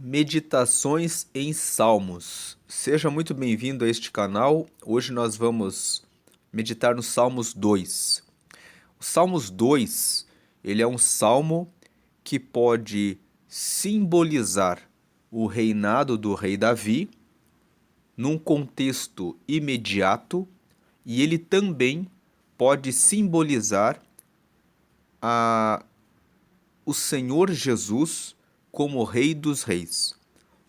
Meditações em Salmos. Seja muito bem-vindo a este canal. Hoje nós vamos meditar no Salmos 2. O Salmos 2, ele é um salmo que pode simbolizar o reinado do rei Davi num contexto imediato e ele também pode simbolizar o Senhor Jesus como Rei dos Reis.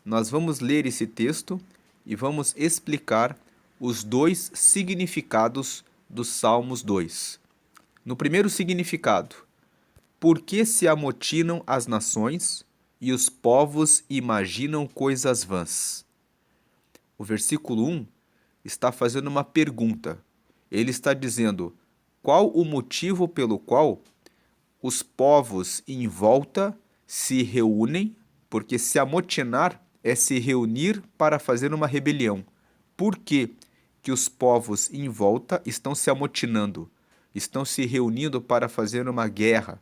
Nós vamos ler esse texto e vamos explicar os dois significados dos Salmos 2. No primeiro significado, por que se amotinam as nações e os povos imaginam coisas vãs? O versículo 1 está fazendo uma pergunta. Ele está dizendo: qual o motivo pelo qual os povos em volta se reúnem, porque se amotinar é se reunir para fazer uma rebelião. Por que que os povos em volta estão se amotinando? Estão se reunindo para fazer uma guerra.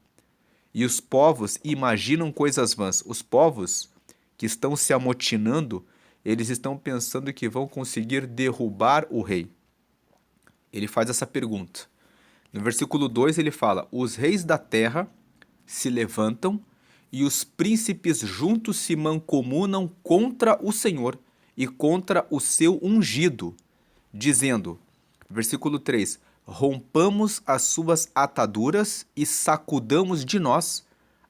E os povos imaginam coisas vãs. Os povos que estão se amotinando, eles estão pensando que vão conseguir derrubar o rei. Ele faz essa pergunta. No versículo 2 ele fala: os reis da terra se levantam e os príncipes juntos se mancomunam contra o Senhor e contra o seu ungido, dizendo, versículo 3, rompamos as suas ataduras e sacudamos de nós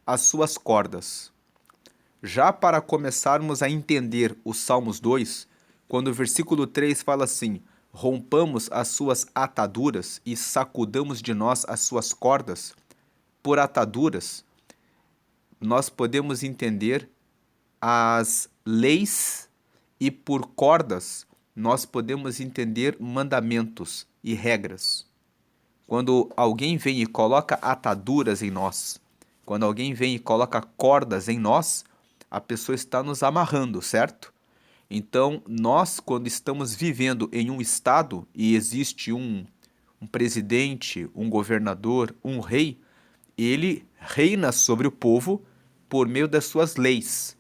as suas cordas. Já para começarmos a entender os Salmos 2, quando o versículo 3 fala assim, rompamos as suas ataduras e sacudamos de nós as suas cordas, por ataduras, nós podemos entender as leis e por cordas, nós podemos entender mandamentos e regras. Quando alguém vem e coloca ataduras em nós, quando alguém vem e coloca cordas em nós, a pessoa está nos amarrando, certo? Então, nós, quando estamos vivendo em um estado e existe um presidente, um governador, um rei, ele reina sobre o povo por meio das suas leis.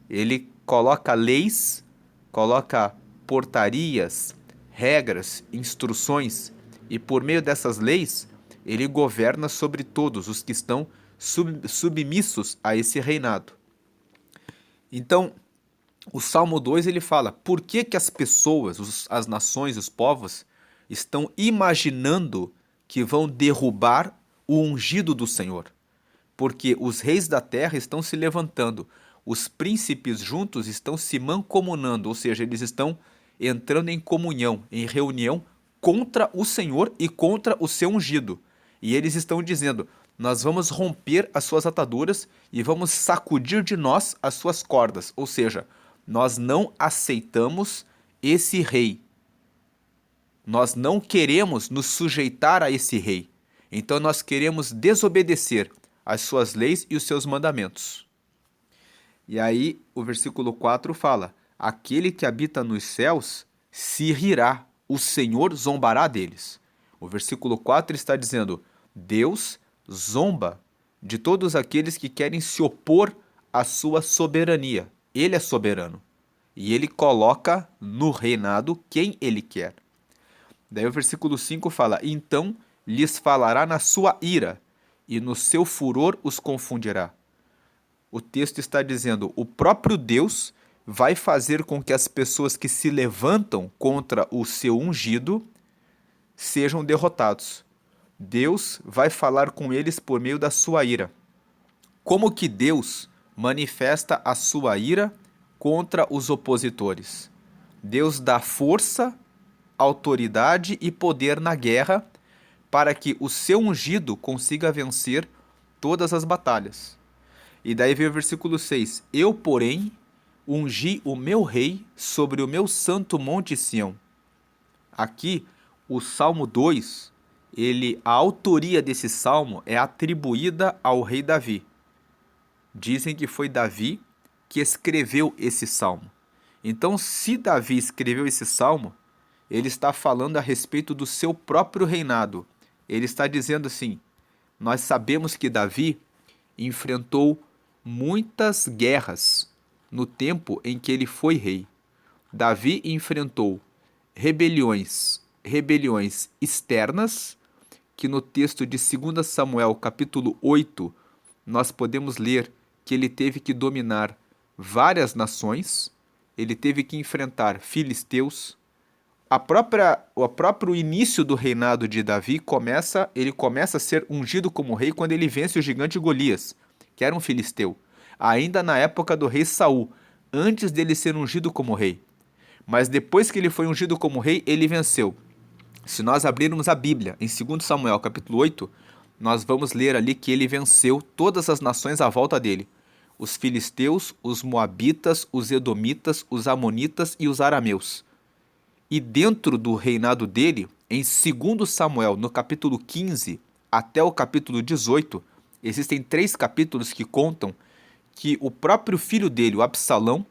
Ele coloca leis, coloca portarias, regras, instruções, e por meio dessas leis, ele governa sobre todos os que estão submissos a esse reinado. Então, o Salmo 2 ele fala, por que que as pessoas, as nações, os povos, estão imaginando que vão derrubar o ungido do Senhor? Porque os reis da terra estão se levantando, os príncipes juntos estão se mancomunando, ou seja, eles estão entrando em comunhão, em reunião contra o Senhor e contra o seu ungido. E eles estão dizendo, nós vamos romper as suas ataduras e vamos sacudir de nós as suas cordas, ou seja, nós não aceitamos esse rei. Nós não queremos nos sujeitar a esse rei. Então nós queremos desobedecer as suas leis e os seus mandamentos. E aí o versículo 4 fala, aquele que habita nos céus se rirá, o Senhor zombará deles. O versículo 4 está dizendo, Deus zomba de todos aqueles que querem se opor à sua soberania. Ele é soberano. E ele coloca no reinado quem ele quer. Daí o versículo 5 fala, então lhes falará na sua ira, e no seu furor os confundirá. O texto está dizendo, o próprio Deus vai fazer com que as pessoas que se levantam contra o seu ungido sejam derrotados. Deus vai falar com eles por meio da sua ira. Como que Deus manifesta a sua ira contra os opositores? Deus dá força, autoridade e poder na guerra para que o seu ungido consiga vencer todas as batalhas. E daí vem o versículo 6. Eu, porém, ungi o meu rei sobre o meu santo monte Sião. Aqui, o Salmo 2, a autoria desse salmo é atribuída ao rei Davi. Dizem que foi Davi que escreveu esse salmo. Então, se Davi escreveu esse salmo, ele está falando a respeito do seu próprio reinado. Ele está dizendo assim, nós sabemos que Davi enfrentou muitas guerras, no tempo em que ele foi rei. Davi enfrentou rebeliões externas, que no texto de 2 Samuel, capítulo 8, nós podemos ler que ele teve que dominar várias nações, ele teve que enfrentar filisteus. O próprio início do reinado de Davi ele começa a ser ungido como rei quando ele vence o gigante Golias, que era um filisteu, ainda na época do rei Saul, antes dele ser ungido como rei. Mas depois que ele foi ungido como rei, ele venceu. Se nós abrirmos a Bíblia em 2 Samuel capítulo 8, nós vamos ler ali que ele venceu todas as nações à volta dele. Os filisteus, os moabitas, os edomitas, os amonitas e os arameus. E dentro do reinado dele, em 2 Samuel, no capítulo 15 até o capítulo 18, existem 3 capítulos que contam que o próprio filho dele, o Absalão,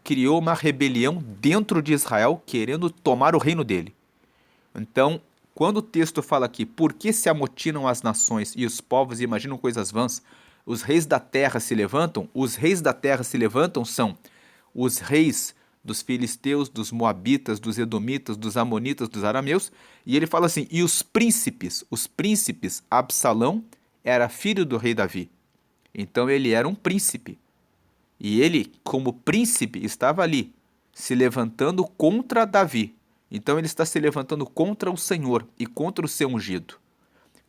criou uma rebelião dentro de Israel, querendo tomar o reino dele. Então, quando o texto fala aqui, por que se amotinam as nações e os povos imaginam coisas vãs, os reis da terra se levantam, os reis da terra se levantam são os reis dos filisteus, dos moabitas, dos edomitas, dos amonitas, dos arameus, e ele fala assim, e os príncipes, Absalão era filho do rei Davi, então ele era um príncipe, e ele, como príncipe, estava ali, se levantando contra Davi. Então ele está se levantando contra o Senhor e contra o seu ungido.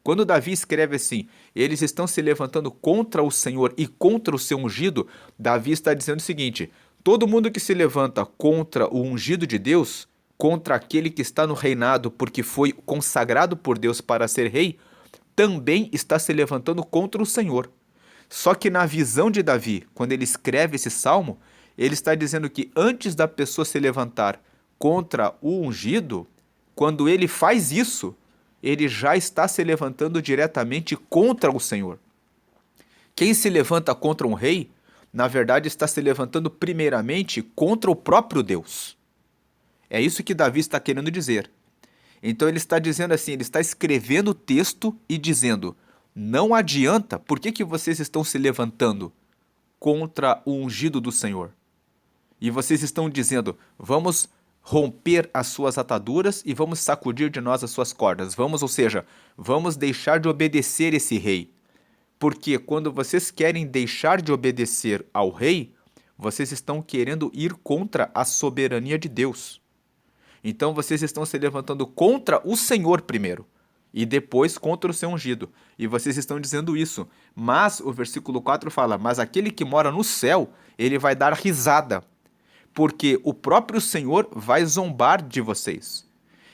Quando Davi escreve assim, eles estão se levantando contra o Senhor e contra o seu ungido, Davi está dizendo o seguinte, todo mundo que se levanta contra o ungido de Deus, contra aquele que está no reinado porque foi consagrado por Deus para ser rei, também está se levantando contra o Senhor. Só que na visão de Davi, quando ele escreve esse salmo, ele está dizendo que antes da pessoa se levantar contra o ungido, quando ele faz isso, ele já está se levantando diretamente contra o Senhor. Quem se levanta contra um rei, na verdade está se levantando primeiramente contra o próprio Deus. É isso que Davi está querendo dizer. Então ele está dizendo assim, ele está escrevendo o texto e dizendo, não adianta, por que vocês estão se levantando contra o ungido do Senhor? E vocês estão dizendo, vamos romper as suas ataduras e vamos sacudir de nós as suas cordas. Ou seja, vamos deixar de obedecer esse rei. Porque quando vocês querem deixar de obedecer ao rei, vocês estão querendo ir contra a soberania de Deus. Então vocês estão se levantando contra o Senhor primeiro e depois contra o seu ungido. E vocês estão dizendo isso. Mas o versículo 4 fala, mas aquele que mora no céu, ele vai dar risada, porque o próprio Senhor vai zombar de vocês.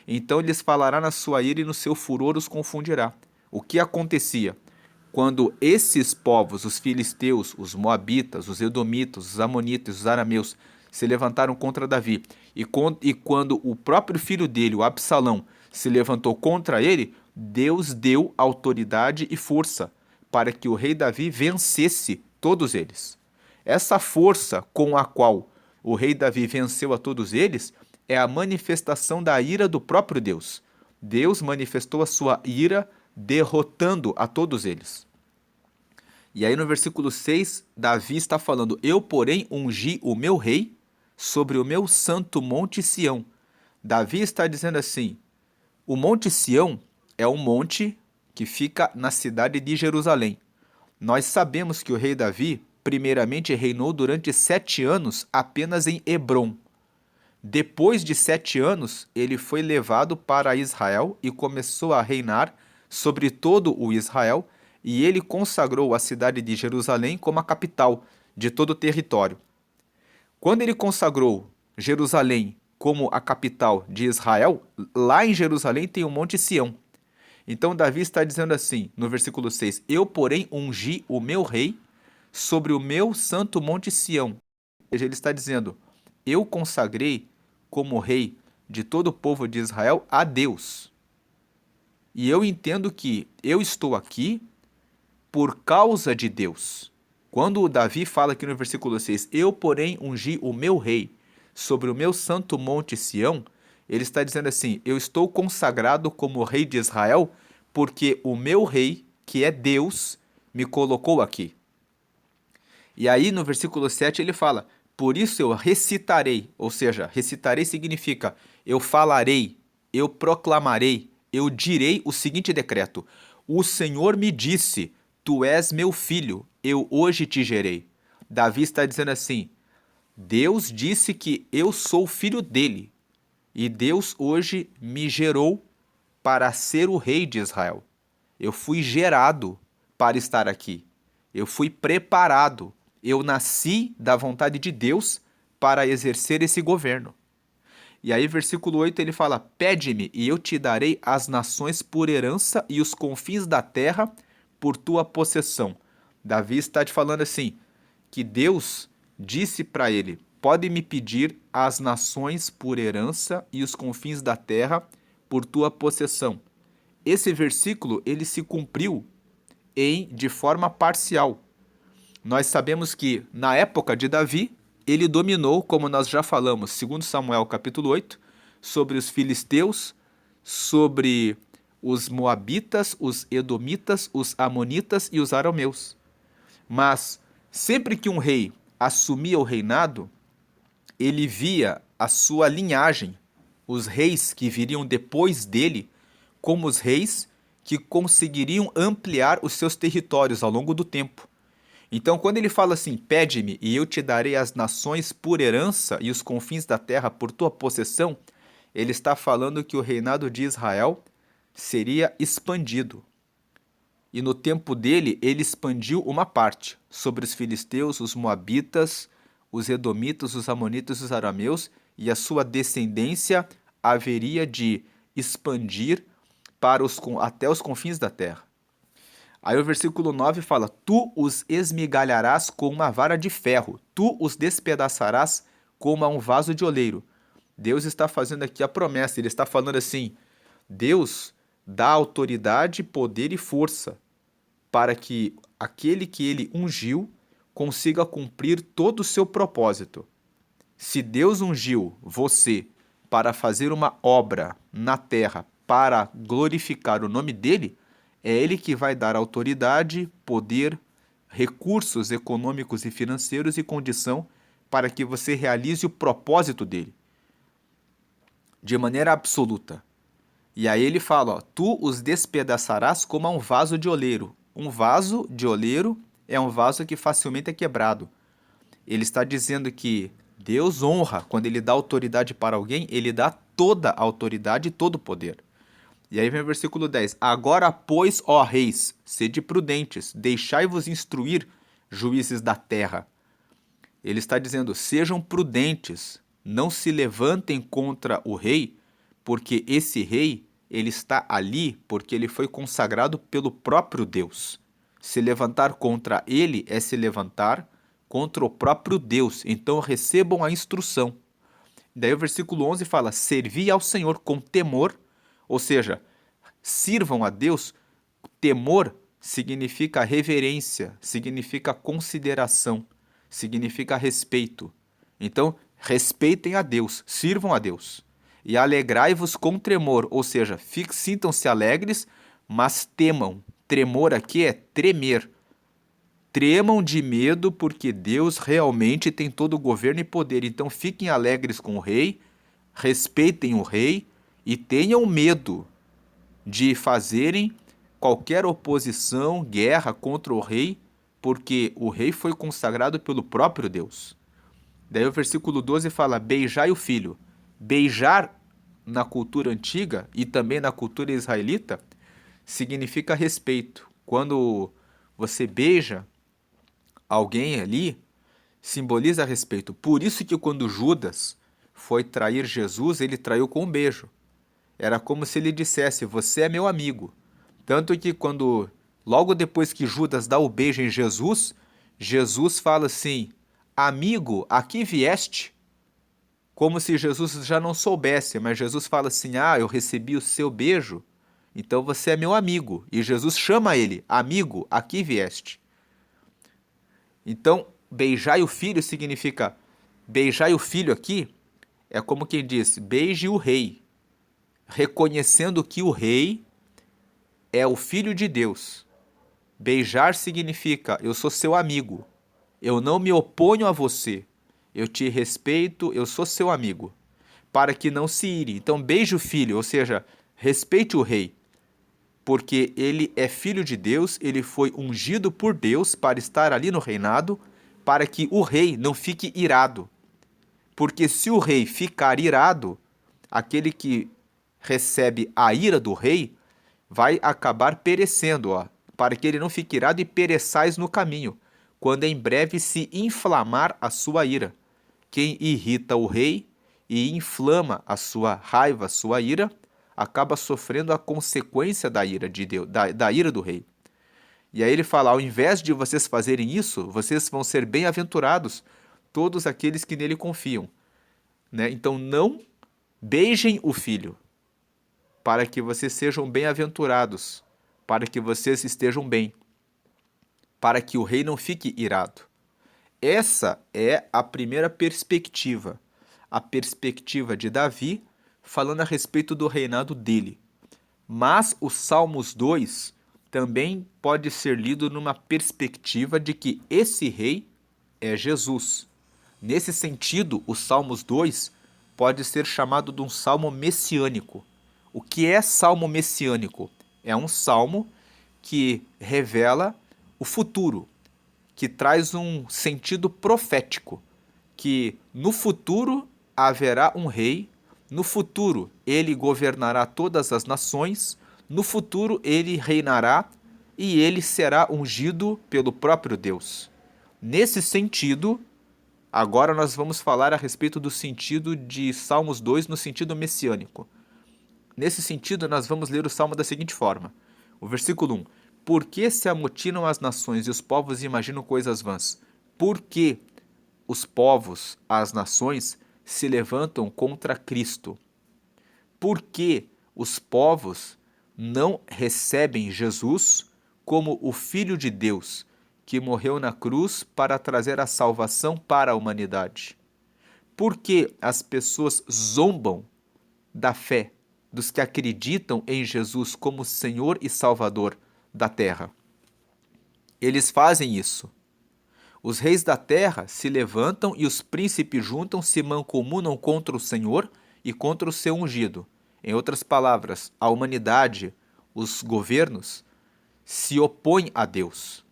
Então lhes falará na sua ira e no seu furor os confundirá. O que acontecia? Quando esses povos, os filisteus, os moabitas, os edomitas, os amonitas, os arameus, se levantaram contra Davi, e quando o próprio filho dele, o Absalão, se levantou contra ele, Deus deu autoridade e força para que o rei Davi vencesse todos eles. Essa força com a qual o rei Davi venceu a todos eles é a manifestação da ira do próprio Deus. Deus manifestou a sua ira derrotando a todos eles. E aí no versículo 6, Davi está falando, eu porém ungi o meu rei sobre o meu santo monte Sião. Davi está dizendo assim, o monte Sião é um monte que fica na cidade de Jerusalém. Nós sabemos que o rei Davi, primeiramente, reinou durante 7 anos apenas em Hebrom. Depois de 7 anos, ele foi levado para Israel e começou a reinar sobre todo o Israel, e ele consagrou a cidade de Jerusalém como a capital de todo o território. Quando ele consagrou Jerusalém como a capital de Israel, lá em Jerusalém tem o Monte Sião. Então Davi está dizendo assim, no versículo 6, eu, porém, ungi o meu rei sobre o meu santo Monte Sião. Ou seja, ele está dizendo, eu consagrei como rei de todo o povo de Israel a Deus. E eu entendo que eu estou aqui por causa de Deus. Quando o Davi fala aqui no versículo 6, eu, porém, ungi o meu rei sobre o meu santo monte Sião, ele está dizendo assim, eu estou consagrado como rei de Israel porque o meu rei, que é Deus, me colocou aqui. E aí no versículo 7 ele fala, Por isso eu recitarei, ou seja, recitarei significa eu falarei, eu proclamarei, eu direi o seguinte decreto: O Senhor me disse, tu és meu filho, eu hoje te gerei. Davi está dizendo assim: Deus disse que eu sou filho dele, e Deus hoje me gerou para ser o rei de Israel. Eu fui gerado para estar aqui. Eu fui preparado. Eu nasci da vontade de Deus para exercer esse governo. E aí, versículo 8, ele fala: Pede-me, e eu te darei as nações por herança e os confins da terra por tua possessão. Davi está te falando assim, que Deus disse para ele: Pode me pedir as nações por herança e os confins da terra por tua possessão. Esse versículo ele se cumpriu de forma parcial. Nós sabemos que na época de Davi, ele dominou, como nós já falamos, segundo Samuel capítulo 8, sobre os filisteus, sobre os moabitas, os edomitas, os amonitas e os arameus. Mas sempre que um rei assumia o reinado, ele via a sua linhagem, os reis que viriam depois dele, como os reis que conseguiriam ampliar os seus territórios ao longo do tempo. Então, quando ele fala assim, pede-me e eu te darei as nações por herança e os confins da terra por tua possessão, ele está falando que o reinado de Israel seria expandido. E no tempo dele, ele expandiu uma parte sobre os filisteus, os moabitas, os edomitas, os amonitas e os arameus, e a sua descendência haveria de expandir até os confins da terra. Aí o versículo 9 fala: Tu os esmigalharás com uma vara de ferro, tu os despedaçarás como a um vaso de oleiro. Deus está fazendo aqui a promessa, ele está falando assim: Deus dá autoridade, poder e força para que aquele que ele ungiu consiga cumprir todo o seu propósito. Se Deus ungiu você para fazer uma obra na terra para glorificar o nome dele, é ele que vai dar autoridade, poder, recursos econômicos e financeiros e condição para que você realize o propósito dele de maneira absoluta. E aí ele fala, ó, tu os despedaçarás como a um vaso de oleiro. Um vaso de oleiro é um vaso que facilmente é quebrado. Ele está dizendo que Deus honra, quando ele dá autoridade para alguém, ele dá toda a autoridade e todo o poder. E aí vem o versículo 10. Agora, pois, ó reis, sede prudentes, deixai-vos instruir, juízes da terra. Ele está dizendo, sejam prudentes, não se levantem contra o rei, porque esse rei, ele está ali porque ele foi consagrado pelo próprio Deus. Se levantar contra ele é se levantar contra o próprio Deus. Então recebam a instrução. Daí o versículo 11 fala, servi ao Senhor com temor, ou seja, sirvam a Deus. Temor significa reverência, significa consideração, significa respeito. Então, respeitem a Deus, sirvam a Deus. E alegrai-vos com tremor, ou seja, sintam-se alegres, mas temam. Tremor aqui é tremer. Tremam de medo porque Deus realmente tem todo o governo e poder. Então fiquem alegres com o rei, respeitem o rei e tenham medo de fazerem qualquer oposição, guerra contra o rei, porque o rei foi consagrado pelo próprio Deus. Daí o versículo 12 fala, beijai o filho. Beijar na cultura antiga e também na cultura israelita significa respeito. Quando você beija alguém ali, simboliza respeito. Por isso que quando Judas foi trair Jesus, ele traiu com um beijo. Era como se ele dissesse, você é meu amigo. Tanto que quando, logo depois que Judas dá o beijo em Jesus, Jesus fala assim, amigo, aqui vieste? Como se Jesus já não soubesse, mas Jesus fala assim, eu recebi o seu beijo, então você é meu amigo. E Jesus chama ele, amigo, aqui vieste. Então, beijai o filho significa, beijai o filho aqui, é como quem diz, beije o rei, reconhecendo que o rei é o filho de Deus. Beijar significa, eu sou seu amigo, eu não me oponho a você, eu te respeito, eu sou seu amigo, para que não se ire. Então beije o filho, ou seja, respeite o rei, porque ele é filho de Deus, ele foi ungido por Deus para estar ali no reinado, para que o rei não fique irado. Porque se o rei ficar irado, aquele que recebe a ira do rei vai acabar perecendo, ó, para que ele não fique irado e pereçais no caminho, quando em breve se inflamar a sua ira. Quem irrita o rei e inflama a sua raiva, a sua ira, acaba sofrendo a consequência da ira de Deus, da ira do rei. E aí ele fala: ao invés de vocês fazerem isso, vocês vão ser bem-aventurados, todos aqueles que nele confiam. Né? Então não beijem o filho, para que vocês sejam bem-aventurados, para que vocês estejam bem, para que o rei não fique irado. Essa é a primeira perspectiva, a perspectiva de Davi, falando a respeito do reinado dele. Mas o Salmos 2 também pode ser lido numa perspectiva de que esse rei é Jesus. Nesse sentido, o Salmos 2 pode ser chamado de um salmo messiânico. O que é salmo messiânico? É um salmo que revela o futuro, que traz um sentido profético, que no futuro haverá um rei, no futuro ele governará todas as nações, no futuro ele reinará e ele será ungido pelo próprio Deus. Nesse sentido, agora nós vamos falar a respeito do sentido de Salmos 2 no sentido messiânico. Nesse sentido, nós vamos ler o Salmo da seguinte forma. O versículo 1. Por que se amotinam as nações e os povos imaginam coisas vãs? Por que os povos, as nações, se levantam contra Cristo? Por que os povos não recebem Jesus como o Filho de Deus, que morreu na cruz para trazer a salvação para a humanidade? Por que as pessoas zombam da fé dos que acreditam em Jesus como Senhor e Salvador da terra? Eles fazem isso. Os reis da terra se levantam e os príncipes juntam, se mancomunam contra o Senhor e contra o seu ungido. Em outras palavras, a humanidade, os governos, se opõem a Deus.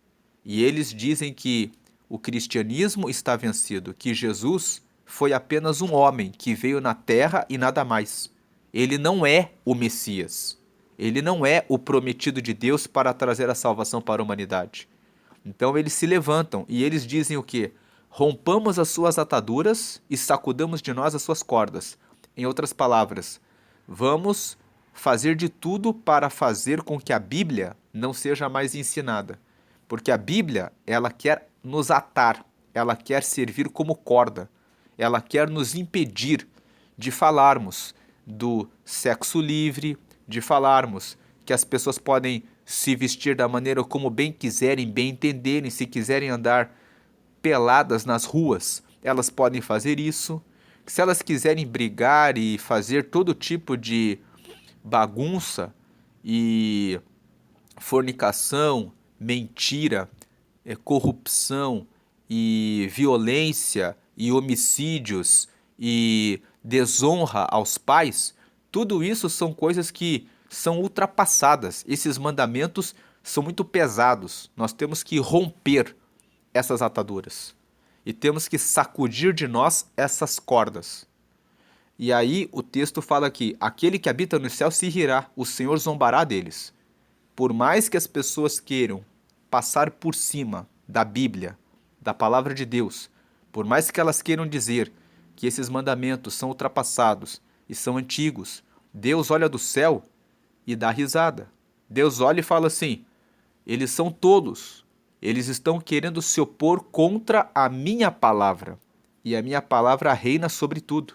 E eles dizem que o cristianismo está vencido, que Jesus foi apenas um homem que veio na terra e nada mais. Ele não é o Messias. Ele não é o prometido de Deus para trazer a salvação para a humanidade. Então eles se levantam e eles dizem o quê? Rompamos as suas ataduras e sacudamos de nós as suas cordas. Em outras palavras, vamos fazer de tudo para fazer com que a Bíblia não seja mais ensinada. Porque a Bíblia, ela quer nos atar, ela quer servir como corda, ela quer nos impedir de falarmos do sexo livre, de falarmos que as pessoas podem se vestir da maneira como bem quiserem, bem entenderem, se quiserem andar peladas nas ruas, elas podem fazer isso. Se elas quiserem brigar e fazer todo tipo de bagunça e fornicação, mentira, corrupção e violência e homicídios e desonra aos pais, tudo isso são coisas que são ultrapassadas. Esses mandamentos são muito pesados. Nós temos que romper essas ataduras e temos que sacudir de nós essas cordas. E aí o texto fala que aquele que habita no céu se rirá, o Senhor zombará deles. Por mais que as pessoas queiram passar por cima da Bíblia, da palavra de Deus, por mais que elas queiram dizer que esses mandamentos são ultrapassados e são antigos, Deus olha do céu e dá risada. Deus olha e fala assim: eles são tolos, eles estão querendo se opor contra a minha palavra, e a minha palavra reina sobre tudo.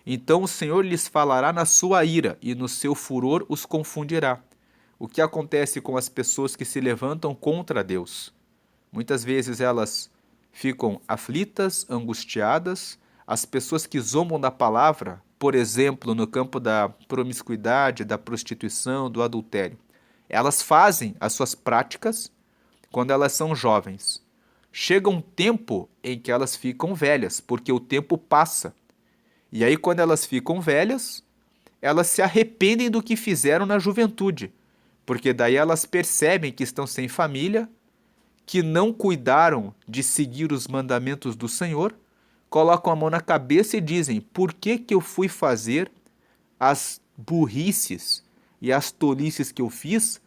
Então o Senhor lhes falará na sua ira, e no seu furor os confundirá. O que acontece com as pessoas que se levantam contra Deus? Muitas vezes elas ficam aflitas, angustiadas. As pessoas que zombam da palavra, por exemplo, no campo da promiscuidade, da prostituição, do adultério, elas fazem as suas práticas quando elas são jovens. chega um tempo em que elas ficam velhas, porque o tempo passa. E aí, quando elas ficam velhas, elas se arrependem do que fizeram na juventude, porque daí elas percebem que estão sem família, que não cuidaram de seguir os mandamentos do Senhor, colocam a mão na cabeça e dizem: por que que eu fui fazer as burrices e as tolices que eu fiz,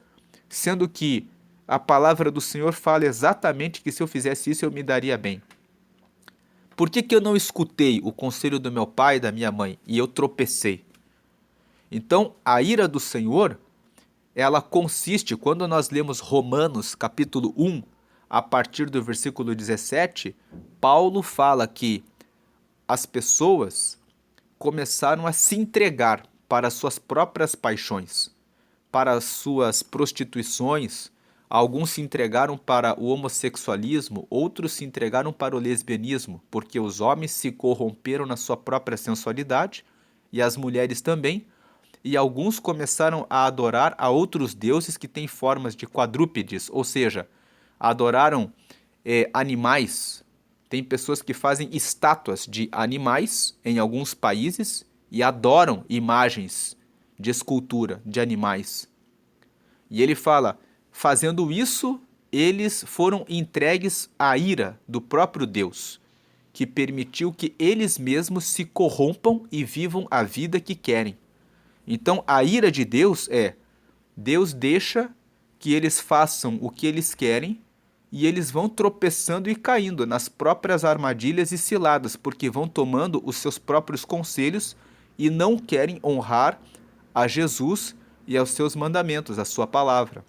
sendo que a palavra do Senhor fala exatamente que se eu fizesse isso eu me daria bem? Por que que eu não escutei o conselho do meu pai e da minha mãe e eu tropecei? Então, a ira do Senhor, ela consiste, quando nós lemos Romanos capítulo 1, a partir do versículo 17, Paulo fala que as pessoas começaram a se entregar para as suas próprias paixões, para as suas prostituições. Alguns se entregaram para o homossexualismo, outros se entregaram para o lesbianismo, porque os homens se corromperam na sua própria sensualidade e as mulheres também. E alguns começaram a adorar a outros deuses que têm formas de quadrúpedes, ou seja, adoraram animais. Tem pessoas que fazem estátuas de animais em alguns países e adoram imagens de escultura de animais. E ele fala, fazendo isso, eles foram entregues à ira do próprio Deus, que permitiu que eles mesmos se corrompam e vivam a vida que querem. Então, a ira de Deus é: Deus deixa que eles façam o que eles querem e eles vão tropeçando e caindo nas próprias armadilhas e ciladas, porque vão tomando os seus próprios conselhos e não querem honrar a Jesus e aos seus mandamentos, a sua palavra.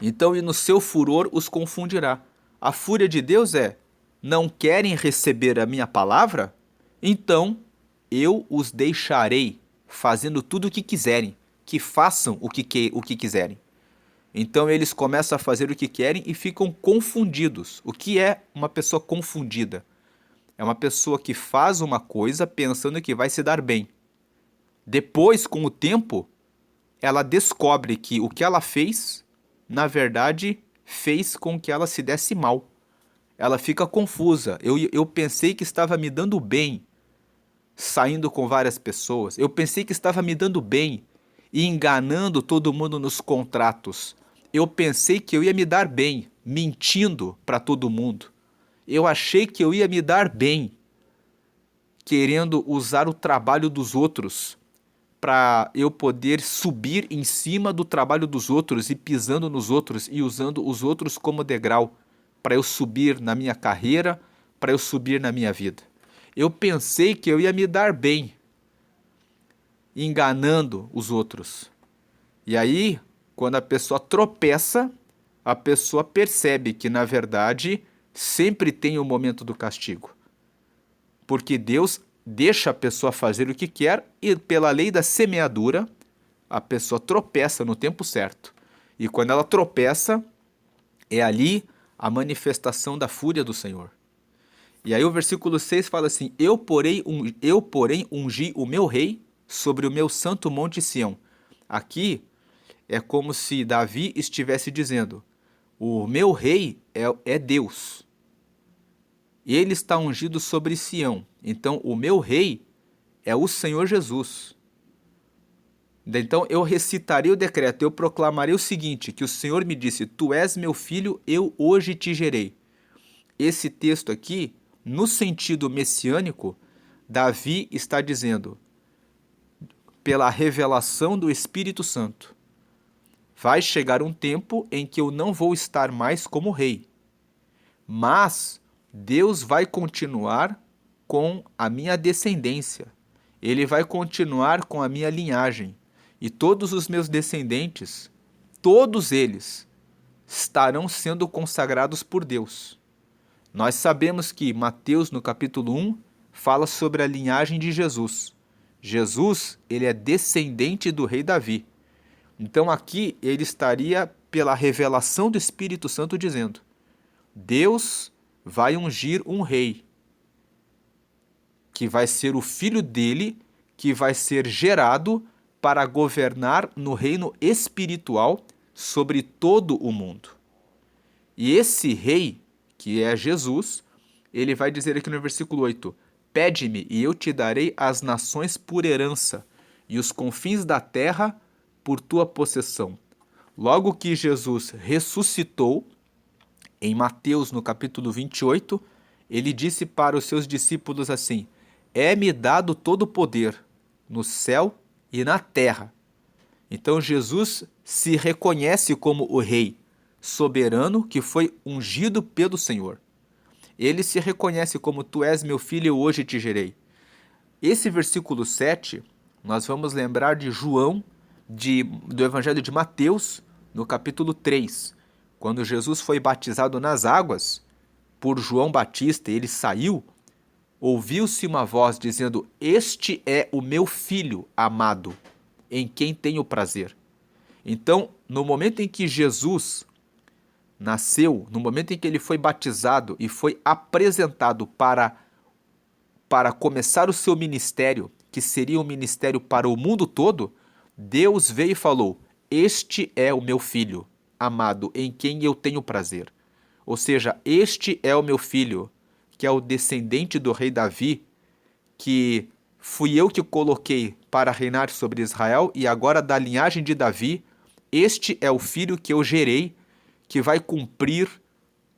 Então, e no seu furor os confundirá. A fúria de Deus é: não querem receber a minha palavra? Então eu os deixarei fazendo tudo o que quiserem, que façam o que quiserem. Então eles começam a fazer o que querem e ficam confundidos. O que é uma pessoa confundida? É uma pessoa que faz uma coisa pensando que vai se dar bem. Depois, com o tempo, ela descobre que o que ela fez, na verdade, fez com que ela se desse mal. Ela fica confusa. Eu pensei que estava me dando bem, saindo com várias pessoas. Eu pensei que estava me dando bem e enganando todo mundo nos contratos. Eu pensei que eu ia me dar bem, mentindo para todo mundo. Eu achei que eu ia me dar bem, querendo usar o trabalho dos outros para eu poder subir em cima do trabalho dos outros e pisando nos outros e usando os outros como degrau para eu subir na minha carreira, para eu subir na minha vida. Eu pensei que eu ia me dar bem, enganando os outros. E aí, quando a pessoa tropeça, a pessoa percebe que, na verdade, sempre tem o momento do castigo. Porque Deus deixa a pessoa fazer o que quer e, pela lei da semeadura, a pessoa tropeça no tempo certo. E quando ela tropeça, é ali a manifestação da fúria do Senhor. E aí o versículo 6 fala assim: eu, porém, ungi o meu rei sobre o meu santo monte Sião. Aqui é como se Davi estivesse dizendo: o meu rei é Deus. Ele está ungido sobre Sião. Então o meu rei é o Senhor Jesus. Então eu recitarei o decreto, eu proclamarei o seguinte, que o Senhor me disse: tu és meu filho, eu hoje te gerei. Esse texto aqui, no sentido messiânico, Davi está dizendo, pela revelação do Espírito Santo, vai chegar um tempo em que eu não vou estar mais como rei, mas Deus vai continuar com a minha descendência, Ele vai continuar com a minha linhagem, e todos os meus descendentes, todos eles, estarão sendo consagrados por Deus. Nós sabemos que Mateus, no capítulo 1, fala sobre a linhagem de Jesus. Jesus, ele é descendente do rei Davi. Então aqui ele estaria, pela revelação do Espírito Santo, dizendo: Deus vai ungir um rei, que vai ser o filho dele, que vai ser gerado para governar no reino espiritual sobre todo o mundo. E esse rei que é Jesus, ele vai dizer aqui no versículo 8: Pede-me e eu te darei as nações por herança e os confins da terra por tua possessão. Logo que Jesus ressuscitou, em Mateus, no capítulo 28, ele disse para os seus discípulos assim: É-me dado todo o poder, no céu e na terra. Então Jesus se reconhece como o rei soberano que foi ungido pelo Senhor. Ele se reconhece como tu és meu filho, eu hoje te gerei. Esse versículo 7, nós vamos lembrar de João, do Evangelho de Mateus, no capítulo 3. Quando Jesus foi batizado nas águas por João Batista, ele saiu, ouviu-se uma voz dizendo: Este é o meu filho amado, em quem tenho prazer. Então, no momento em que Jesus nasceu, no momento em que ele foi batizado e foi apresentado para começar o seu ministério, que seria um ministério para o mundo todo, Deus veio e falou: Este é o meu filho amado, em quem eu tenho prazer. Ou seja, este é o meu filho, que é o descendente do rei Davi, que fui eu que coloquei para reinar sobre Israel, e agora da linhagem de Davi, este é o filho que eu gerei, que vai cumprir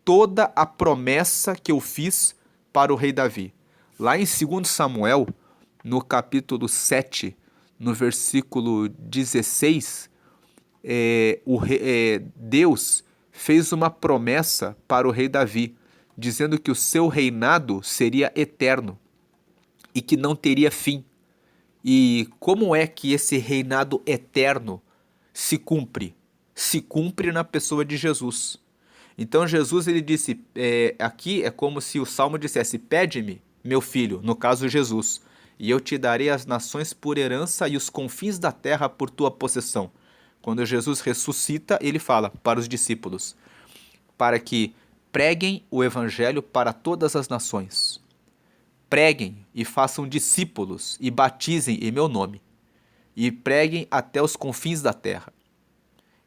toda a promessa que eu fiz para o rei Davi. Lá em 2 Samuel, no capítulo 7, no versículo 16, Deus fez uma promessa para o rei Davi, dizendo que o seu reinado seria eterno e que não teria fim. E como é que esse reinado eterno se cumpre? Se cumpre na pessoa de Jesus. Então Jesus ele disse, aqui é como se o Salmo dissesse: Pede-me, meu filho, no caso Jesus, e eu te darei as nações por herança e os confins da terra por tua possessão. Quando Jesus ressuscita, ele fala para os discípulos, para que preguem o evangelho para todas as nações. Preguem e façam discípulos e batizem em meu nome. E preguem até os confins da terra.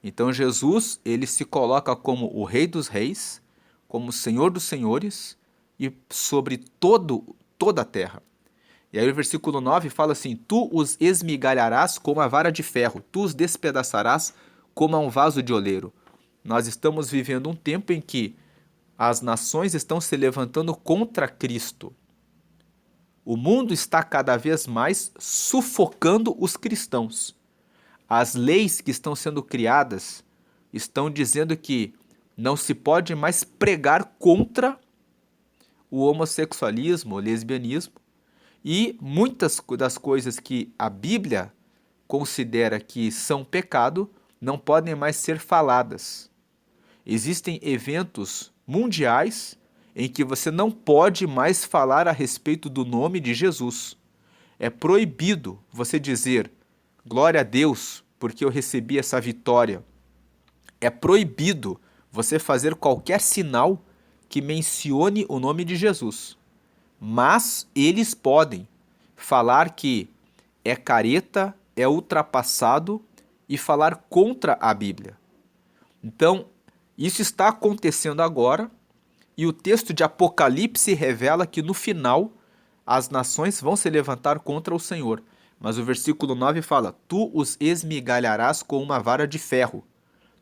Então Jesus, ele se coloca como o Rei dos Reis, como o Senhor dos Senhores e sobre toda a terra. E aí o versículo 9 fala assim: Tu os esmigalharás como a vara de ferro, tu os despedaçarás como a um vaso de oleiro. Nós estamos vivendo um tempo em que as nações estão se levantando contra Cristo. O mundo está cada vez mais sufocando os cristãos. As leis que estão sendo criadas estão dizendo que não se pode mais pregar contra o homossexualismo, o lesbianismo, e muitas das coisas que a Bíblia considera que são pecado não podem mais ser faladas. Existem eventos mundiais em que você não pode mais falar a respeito do nome de Jesus. É proibido você dizer glória a Deus porque eu recebi essa vitória. É proibido você fazer qualquer sinal que mencione o nome de Jesus. Mas eles podem falar que é careta, é ultrapassado e falar contra a Bíblia. Então, isso está acontecendo agora e o texto de Apocalipse revela que no final as nações vão se levantar contra o Senhor. Mas o versículo 9 fala: Tu os esmigalharás com uma vara de ferro,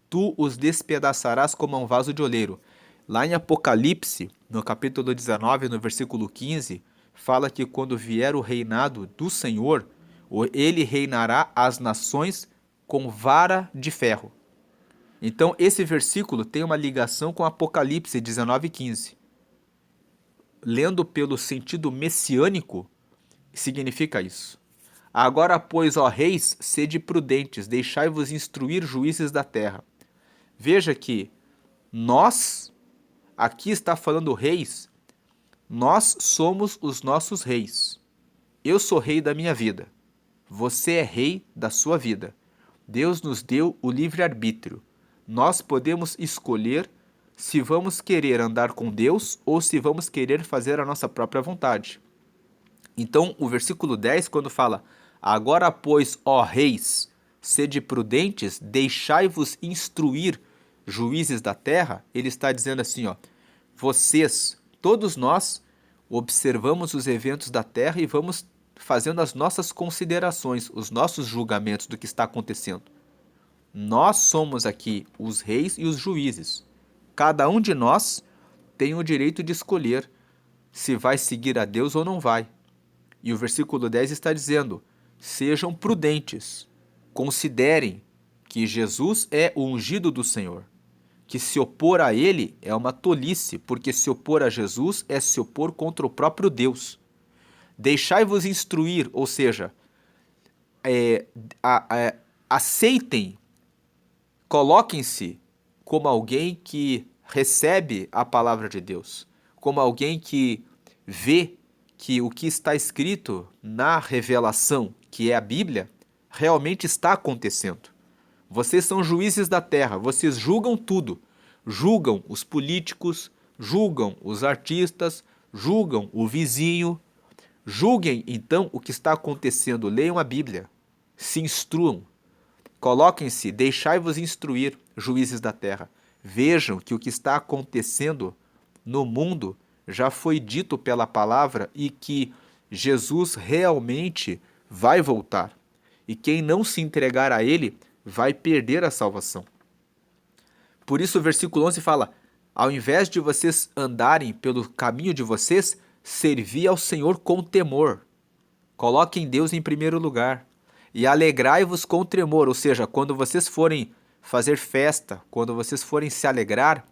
tu os despedaçarás como um vaso de oleiro. Lá em Apocalipse, no capítulo 19, no versículo 15, fala que quando vier o reinado do Senhor, ele reinará as nações com vara de ferro. Então, esse versículo tem uma ligação com Apocalipse 19:15. Lendo pelo sentido messiânico, significa isso. Agora, pois, ó reis, sede prudentes, deixai-vos instruir juízes da terra. Veja que nós, aqui está falando reis, nós somos os nossos reis. Eu sou rei da minha vida. Você é rei da sua vida. Deus nos deu o livre-arbítrio. Nós podemos escolher se vamos querer andar com Deus ou se vamos querer fazer a nossa própria vontade. Então, o versículo 10, quando fala: Agora, pois, ó reis, sede prudentes, deixai-vos instruir, juízes da terra, ele está dizendo assim, ó: vocês, todos nós, observamos os eventos da Terra e vamos fazendo as nossas considerações, os nossos julgamentos do que está acontecendo. Nós somos aqui os reis e os juízes. Cada um de nós tem o direito de escolher se vai seguir a Deus ou não vai. E o versículo 10 está dizendo: sejam prudentes, considerem que Jesus é o ungido do Senhor, que se opor a ele é uma tolice, porque se opor a Jesus é se opor contra o próprio Deus. Deixai-vos instruir, ou seja, aceitem, coloquem-se como alguém que recebe a palavra de Deus, como alguém que vê que o que está escrito na revelação, que é a Bíblia, realmente está acontecendo. Vocês são juízes da terra, vocês julgam tudo. Julgam os políticos, julgam os artistas, julgam o vizinho. Julguem então o que está acontecendo, leiam a Bíblia, se instruam. Coloquem-se, deixai-vos instruir, juízes da terra. Vejam que o que está acontecendo no mundo já foi dito pela palavra e que Jesus realmente vai voltar. E quem não se entregar a ele vai perder a salvação. Por isso o versículo 11 fala: ao invés de vocês andarem pelo caminho de vocês, servi ao Senhor com temor. Coloquem Deus em primeiro lugar. E alegrai-vos com tremor, ou seja, quando vocês forem fazer festa, quando vocês forem se alegrar,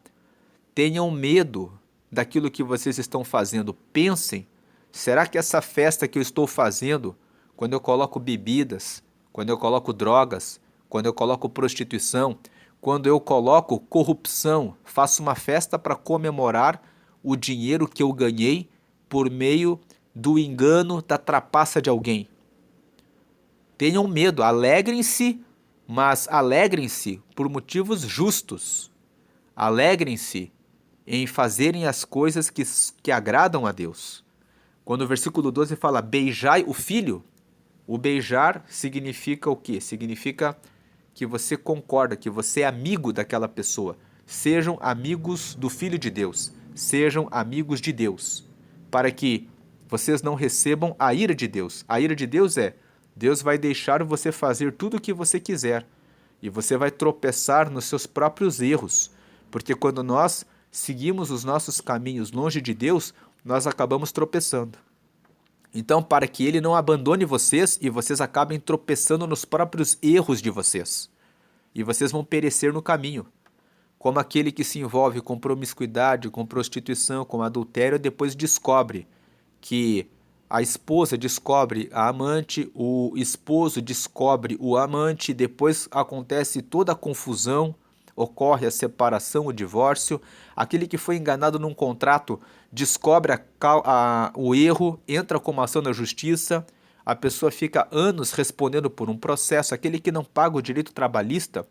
tenham medo daquilo que vocês estão fazendo. Pensem, será que essa festa que eu estou fazendo, quando eu coloco bebidas, quando eu coloco drogas, quando eu coloco prostituição, quando eu coloco corrupção, faço uma festa para comemorar o dinheiro que eu ganhei por meio do engano, da trapaça de alguém? Tenham medo, alegrem-se, mas alegrem-se por motivos justos. Alegrem-se em fazerem as coisas que agradam a Deus. Quando o versículo 12 fala beijai o filho, o beijar significa o quê? Significa que você concorda, que você é amigo daquela pessoa. Sejam amigos do Filho de Deus, sejam amigos de Deus, para que vocês não recebam a ira de Deus. A ira de Deus Deus vai deixar você fazer tudo o que você quiser e você vai tropeçar nos seus próprios erros, porque quando nós seguimos os nossos caminhos longe de Deus, nós acabamos tropeçando. Então, para que ele não abandone vocês e vocês acabem tropeçando nos próprios erros de vocês, e vocês vão perecer no caminho, como aquele que se envolve com promiscuidade, com prostituição, com adultério, e depois descobre que a esposa descobre a amante, o esposo descobre o amante, depois acontece toda a confusão, ocorre a separação, o divórcio. Aquele que foi enganado num contrato descobre o erro, entra com uma ação na justiça, a pessoa fica anos respondendo por um processo. Aquele que não paga o direito trabalhista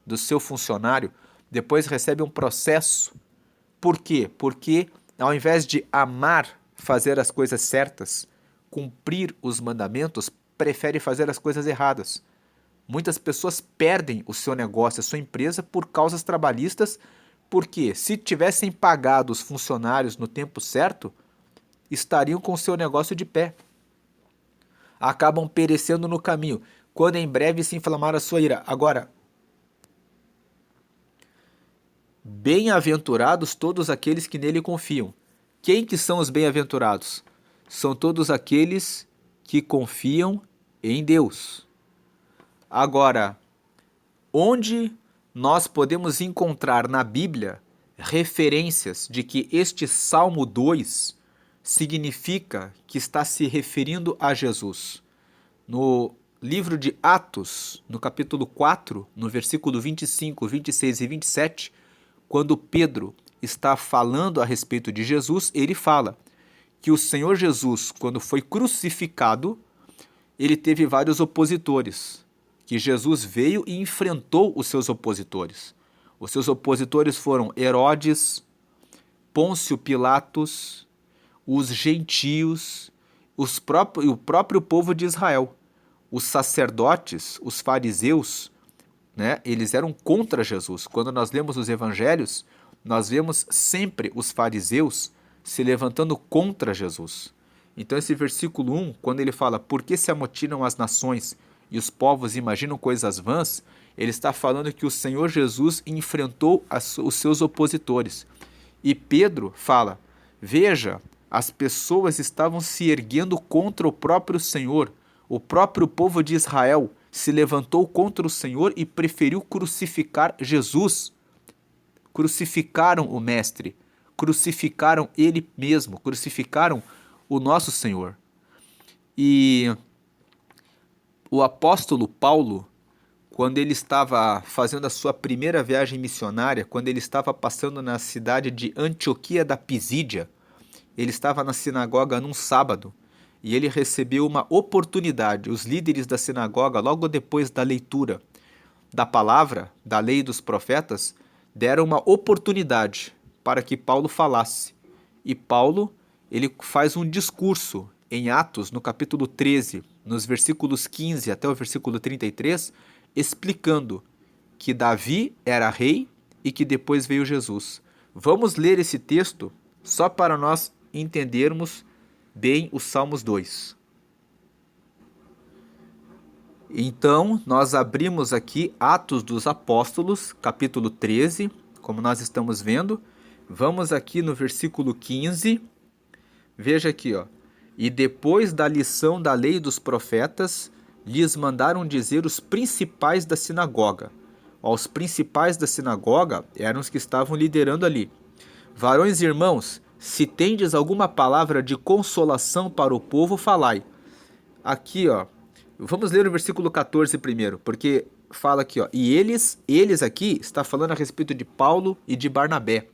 do seu funcionário, depois recebe um processo. Por quê? Porque ao invés de amar fazer as coisas certas, cumprir os mandamentos, prefere fazer as coisas erradas. Muitas pessoas perdem o seu negócio, a sua empresa, por causas trabalhistas, porque se tivessem pagado os funcionários no tempo certo, estariam com o seu negócio de pé. Acabam perecendo no caminho, quando em breve se inflamar a sua ira. Agora, bem-aventurados todos aqueles que nele confiam. Quem que são os bem-aventurados? São todos aqueles que confiam em Deus. Agora, onde nós podemos encontrar na Bíblia referências de que este Salmo 2 significa que está se referindo a Jesus? No livro de Atos, no capítulo 4, no versículo 25, 26 e 27, quando Pedro está falando a respeito de Jesus, ele fala que o Senhor Jesus, quando foi crucificado, ele teve vários opositores, que Jesus veio e enfrentou os seus opositores. Os seus opositores foram Herodes, Pôncio Pilatos, os gentios, o próprio povo de Israel. Os sacerdotes, os fariseus, né, eles eram contra Jesus. Quando nós lemos os evangelhos, nós vemos sempre os fariseus se levantando contra Jesus. Então esse versículo 1, quando ele fala, por que se amotinam as nações e os povos imaginam coisas vãs, ele está falando que o Senhor Jesus enfrentou os seus opositores. E Pedro fala, veja, as pessoas estavam se erguendo contra o próprio Senhor. O próprio povo de Israel se levantou contra o Senhor e preferiu crucificar Jesus. Crucificaram o Mestre, crucificaram ele mesmo, crucificaram o nosso Senhor. E o apóstolo Paulo, quando ele estava fazendo a sua primeira viagem missionária, quando ele estava passando na cidade de Antioquia da Pisídia, ele estava na sinagoga num sábado e ele recebeu uma oportunidade. Os líderes da sinagoga, logo depois da leitura da palavra, da lei dos profetas, deram uma oportunidade para que Paulo falasse. E Paulo, ele faz um discurso em Atos, no capítulo 13, nos versículos 15 até o versículo 33, explicando que Davi era rei e que depois veio Jesus. Vamos ler esse texto só para nós entendermos bem os Salmos 2. Então, nós abrimos aqui Atos dos Apóstolos, capítulo 13, como nós estamos vendo. Vamos aqui no versículo 15. Veja aqui, ó. E depois da lição da lei dos profetas, lhes mandaram dizer os principais da sinagoga. Os principais da sinagoga eram os que estavam liderando ali. Varões e irmãos, se tendes alguma palavra de consolação para o povo, falai. Aqui, ó, vamos ler o versículo 14 primeiro, porque fala aqui, ó, e eles aqui, está falando a respeito de Paulo e de Barnabé.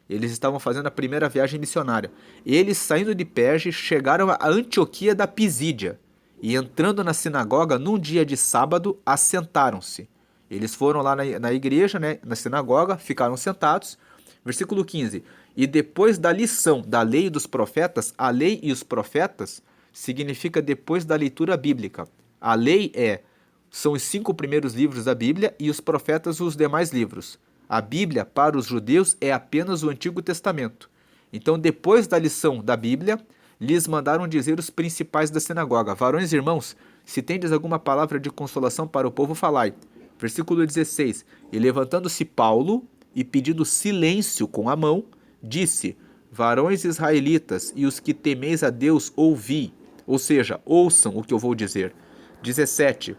Eles estavam fazendo a primeira viagem missionária. Eles, saindo de Perge, chegaram a Antioquia da Pisídia e, entrando na sinagoga num dia de sábado, assentaram-se. Eles foram lá na igreja, né, na sinagoga, ficaram sentados. Versículo 15. E depois da lição da lei dos profetas, a lei e os profetas significa depois da leitura bíblica. A lei são os 5 primeiros livros da Bíblia e os profetas os demais livros. A Bíblia, para os judeus, é apenas o Antigo Testamento. Então, depois da lição da Bíblia, lhes mandaram dizer os principais da sinagoga, varões e irmãos, se tendes alguma palavra de consolação para o povo, falai. Versículo 16, e levantando-se Paulo, e pedindo silêncio com a mão, disse, varões israelitas e os que temeis a Deus, ouvi, ou seja, ouçam o que eu vou dizer. 17,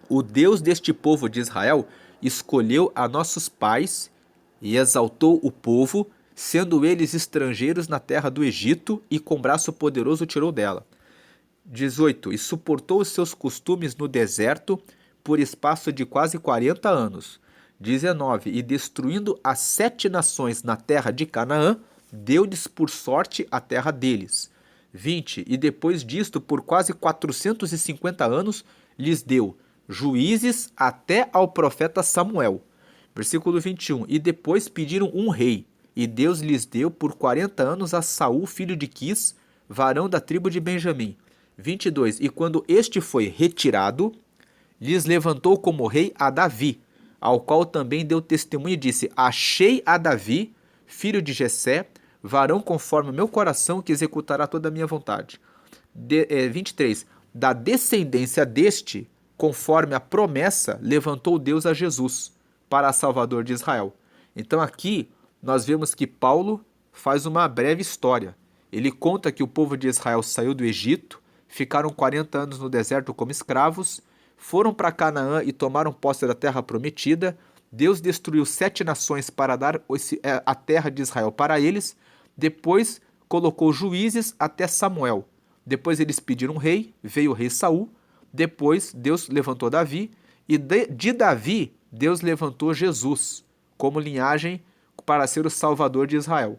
o Deus deste povo de Israel escolheu a nossos pais e exaltou o povo, sendo eles estrangeiros na terra do Egito, e com braço poderoso tirou dela. 18, e suportou os seus costumes no deserto por espaço de quase 40 anos. 19, e destruindo as 7 nações na terra de Canaã, deu-lhes por sorte a terra deles. 20, e depois disto, por quase 450 anos, lhes deu juízes até ao profeta Samuel. Versículo 21, e depois pediram um rei, e Deus lhes deu por 40 anos a Saul, filho de Quis, varão da tribo de Benjamim. 22, e quando este foi retirado, lhes levantou como rei a Davi, ao qual também deu testemunho e disse, achei a Davi, filho de Jessé, varão conforme o meu coração, que executará toda a minha vontade. 23, da descendência deste, conforme a promessa, levantou Deus a Jesus, para Salvador de Israel. Então aqui nós vemos que Paulo faz uma breve história. Ele conta que o povo de Israel saiu do Egito, ficaram 40 anos no deserto como escravos, foram para Canaã e tomaram posse da terra prometida. Deus destruiu 7 nações para dar a terra de Israel para eles. Depois colocou juízes até Samuel. Depois eles pediram um rei, veio o rei Saul. Depois Deus levantou Davi. E de Davi, Deus levantou Jesus como linhagem para ser o Salvador de Israel.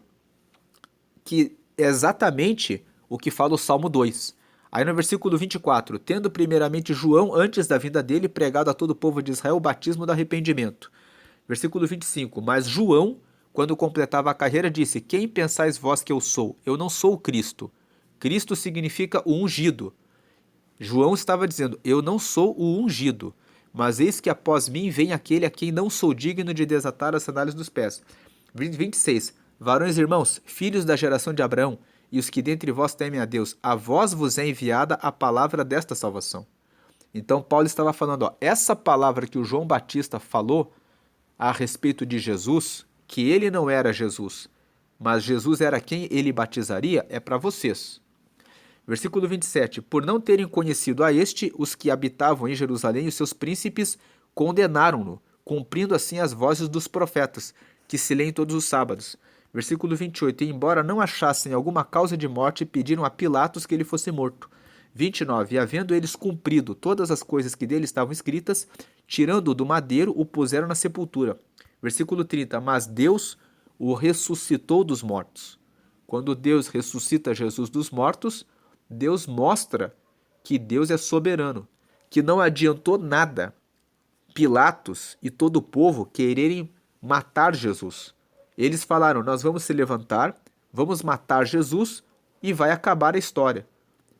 Que é exatamente o que fala o Salmo 2. Aí no versículo 24, tendo primeiramente João, antes da vinda dele, pregado a todo o povo de Israel o batismo do arrependimento. Versículo 25, mas João, quando completava a carreira, disse, quem pensais vós que eu sou? Eu não sou o Cristo. Cristo significa o ungido. João estava dizendo, eu não sou o ungido, mas eis que após mim vem aquele a quem não sou digno de desatar as sandálias dos pés. 26. Varões irmãos, filhos da geração de Abraão, e os que dentre vós temem a Deus, a vós vos é enviada a palavra desta salvação. Então Paulo estava falando, ó, essa palavra que o João Batista falou a respeito de Jesus, que ele não era Jesus, mas Jesus era quem ele batizaria, é para vocês. Versículo 27. Por não terem conhecido a este, os que habitavam em Jerusalém e os seus príncipes condenaram-no, cumprindo assim as vozes dos profetas, que se leem todos os sábados. Versículo 28. E embora não achassem alguma causa de morte, pediram a Pilatos que ele fosse morto. 29. E havendo eles cumprido todas as coisas que dele estavam escritas, tirando-o do madeiro, o puseram na sepultura. Versículo 30. Mas Deus o ressuscitou dos mortos. Quando Deus ressuscita Jesus dos mortos, Deus mostra que Deus é soberano, que não adiantou nada Pilatos e todo o povo quererem matar Jesus. Eles falaram, nós vamos se levantar, vamos matar Jesus e vai acabar a história.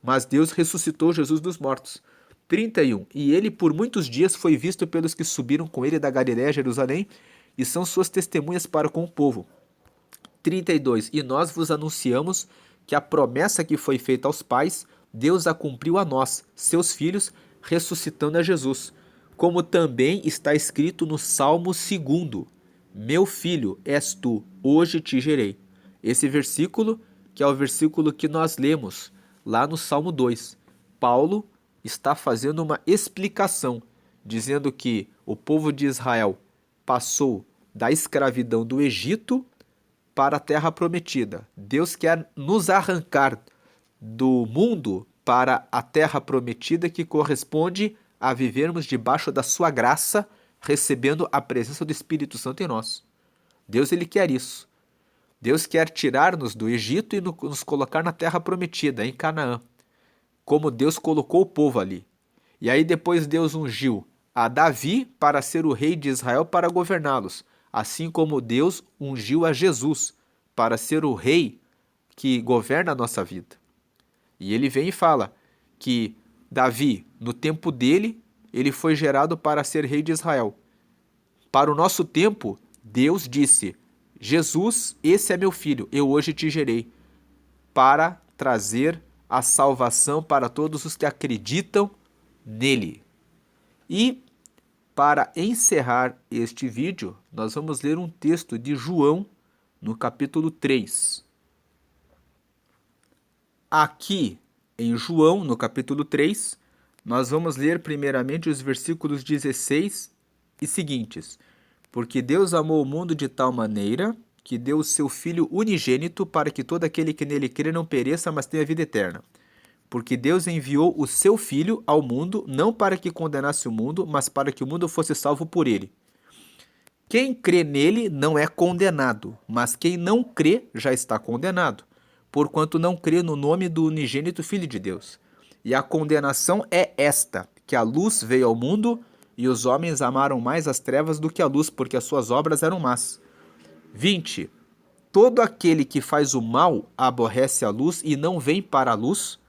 Mas Deus ressuscitou Jesus dos mortos. 31. E ele por muitos dias foi visto pelos que subiram com ele da Galiléia a Jerusalém e são suas testemunhas para com o povo. 32. E nós vos anunciamos que a promessa que foi feita aos pais, Deus a cumpriu a nós, seus filhos, ressuscitando a Jesus. Como também está escrito no Salmo 2, meu filho és tu, hoje te gerei. Esse versículo, que é o versículo que nós lemos lá no Salmo 2. Paulo está fazendo uma explicação, dizendo que o povo de Israel passou da escravidão do Egito para a terra prometida. Deus quer nos arrancar do mundo para a terra prometida que corresponde a vivermos debaixo da sua graça, recebendo a presença do Espírito Santo em nós. Deus ele quer isso. Deus quer tirar-nos do Egito e nos colocar na terra prometida, em Canaã, como Deus colocou o povo ali. E aí depois Deus ungiu a Davi para ser o rei de Israel para governá-los, assim como Deus ungiu a Jesus para ser o rei que governa a nossa vida. E ele vem e fala que Davi, no tempo dele, ele foi gerado para ser rei de Israel. Para o nosso tempo, Deus disse, Jesus, esse é meu filho, eu hoje te gerei, para trazer a salvação para todos os que acreditam nele. E, para encerrar este vídeo, nós vamos ler um texto de João, no capítulo 3. Aqui, em João, no capítulo 3, nós vamos ler primeiramente os versículos 16 e seguintes. Porque Deus amou o mundo de tal maneira que deu o seu Filho unigênito para que todo aquele que nele crê não pereça, mas tenha vida eterna. Porque Deus enviou o seu Filho ao mundo, não para que condenasse o mundo, mas para que o mundo fosse salvo por ele. Quem crê nele não é condenado, mas quem não crê já está condenado, porquanto não crê no nome do unigênito Filho de Deus. E a condenação é esta, que a luz veio ao mundo, e os homens amaram mais as trevas do que a luz, porque as suas obras eram más. 20. Todo aquele que faz o mal aborrece a luz e não vem para a luz,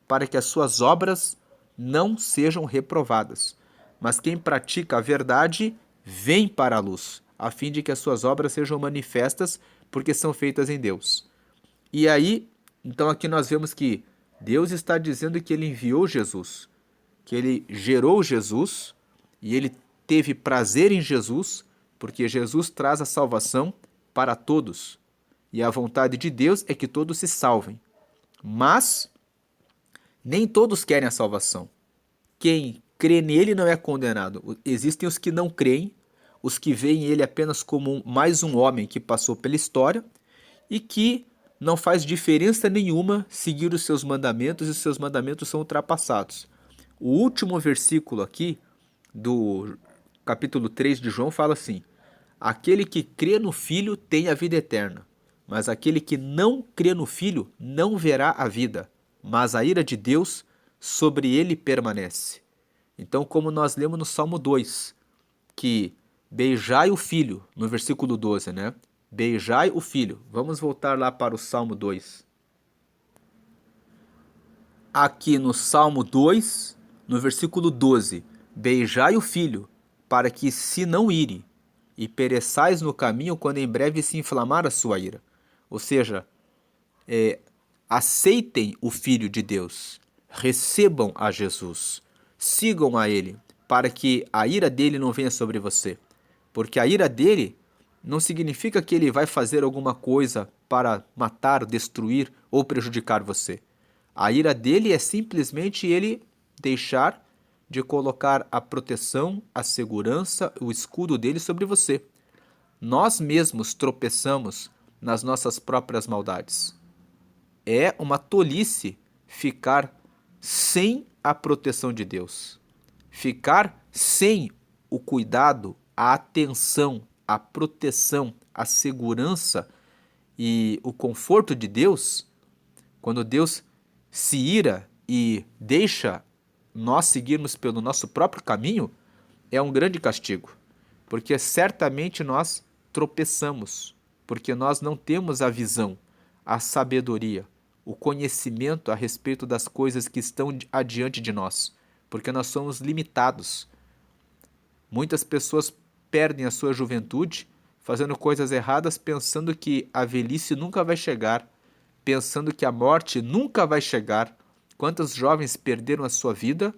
para que as suas obras não sejam reprovadas. Mas quem pratica a verdade, vem para a luz, a fim de que as suas obras sejam manifestas, porque são feitas em Deus. E aí, então aqui nós vemos que Deus está dizendo que ele enviou Jesus, que ele gerou Jesus, e ele teve prazer em Jesus, porque Jesus traz a salvação para todos. E a vontade de Deus é que todos se salvem. Mas nem todos querem a salvação. Quem crê nele não é condenado. Existem os que não creem, os que veem ele apenas como mais um homem que passou pela história e que não faz diferença nenhuma seguir os seus mandamentos e os seus mandamentos são ultrapassados. O último versículo aqui do capítulo 3 de João fala assim: aquele que crê no Filho tem a vida eterna, mas aquele que não crê no Filho não verá a vida, mas a ira de Deus sobre ele permanece. Então, como nós lemos no Salmo 2, que beijai o Filho, no versículo 12, né? Beijai o Filho. Vamos voltar lá para o Salmo 2. Aqui no Salmo 2, no versículo 12, beijai o Filho, para que se não ire. e pereçais no caminho quando em breve se inflamar a sua ira. Ou seja, aceitem o Filho de Deus, recebam a Jesus, sigam a Ele, para que a ira dele não venha sobre você. Porque a ira dele não significa que ele vai fazer alguma coisa para matar, destruir ou prejudicar você. A ira dele é simplesmente ele deixar de colocar a proteção, a segurança, o escudo dele sobre você. Nós mesmos tropeçamos nas nossas próprias maldades. É uma tolice ficar sem a proteção de Deus. Ficar sem o cuidado, a atenção, a proteção, a segurança e o conforto de Deus, quando Deus se ira e deixa nós seguirmos pelo nosso próprio caminho, é um grande castigo, porque certamente nós tropeçamos, porque nós não temos a visão, a sabedoria, o conhecimento a respeito das coisas que estão adiante de nós, porque nós somos limitados. Muitas pessoas perdem a sua juventude fazendo coisas erradas, pensando que a velhice nunca vai chegar, pensando que a morte nunca vai chegar. Quantos jovens perderam a sua vida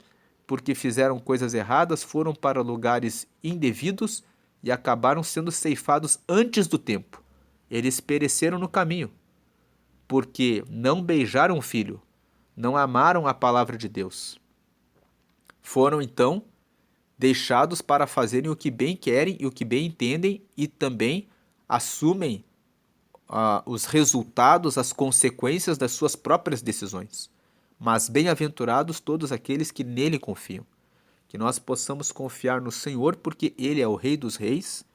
porque fizeram coisas erradas, foram para lugares indevidos e acabaram sendo ceifados antes do tempo. Eles pereceram no caminho, porque não beijaram o Filho, não amaram a palavra de Deus. Foram então deixados para fazerem o que bem querem e o que bem entendem e também assumem os resultados, as consequências das suas próprias decisões. Mas bem-aventurados todos aqueles que nele confiam. Que nós possamos confiar no Senhor, porque Ele é o Rei dos Reis,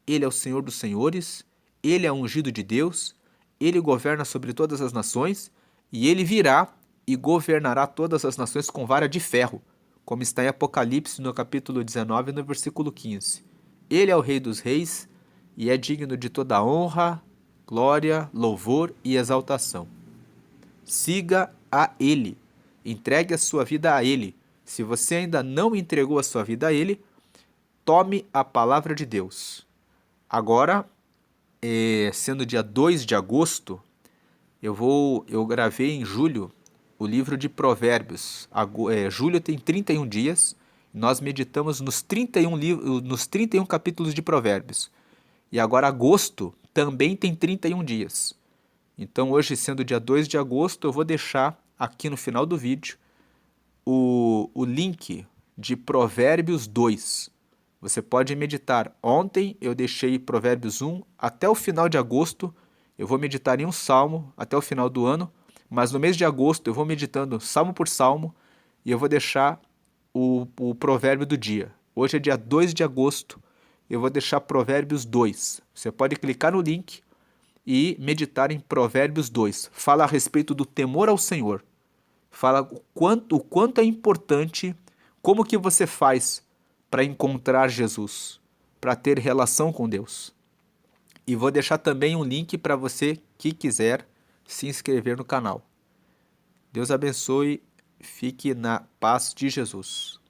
Ele é o Senhor dos Senhores, Ele é o ungido de Deus, Ele governa sobre todas as nações e Ele virá e governará todas as nações com vara de ferro, como está em Apocalipse no capítulo 19, no versículo 15. Ele é o Rei dos Reis e é digno de toda honra, glória, louvor e exaltação. Siga a Ele, entregue a sua vida a Ele. Se você ainda não entregou a sua vida a Ele, tome a palavra de Deus. Agora, sendo dia 2 de agosto, eu gravei em julho o livro de Provérbios. Julho tem 31 dias, nós meditamos nos 31 capítulos de Provérbios. E agora agosto também tem 31 dias. Então hoje, sendo dia 2 de agosto, eu vou deixar aqui no final do vídeo o link de Provérbios 2. Você pode meditar. Ontem eu deixei Provérbios 1 até o final de agosto. Eu vou meditar em um salmo até o final do ano, mas no mês de agosto eu vou meditando salmo por salmo e eu vou deixar o provérbio do dia. Hoje é dia 2 de agosto, eu vou deixar Provérbios 2. Você pode clicar no link e meditar em Provérbios 2. Fala a respeito do temor ao Senhor. Fala o quanto é importante, como que você faz para encontrar Jesus, para ter relação com Deus. E vou deixar também um link para você que quiser se inscrever no canal. Deus abençoe, fique na paz de Jesus.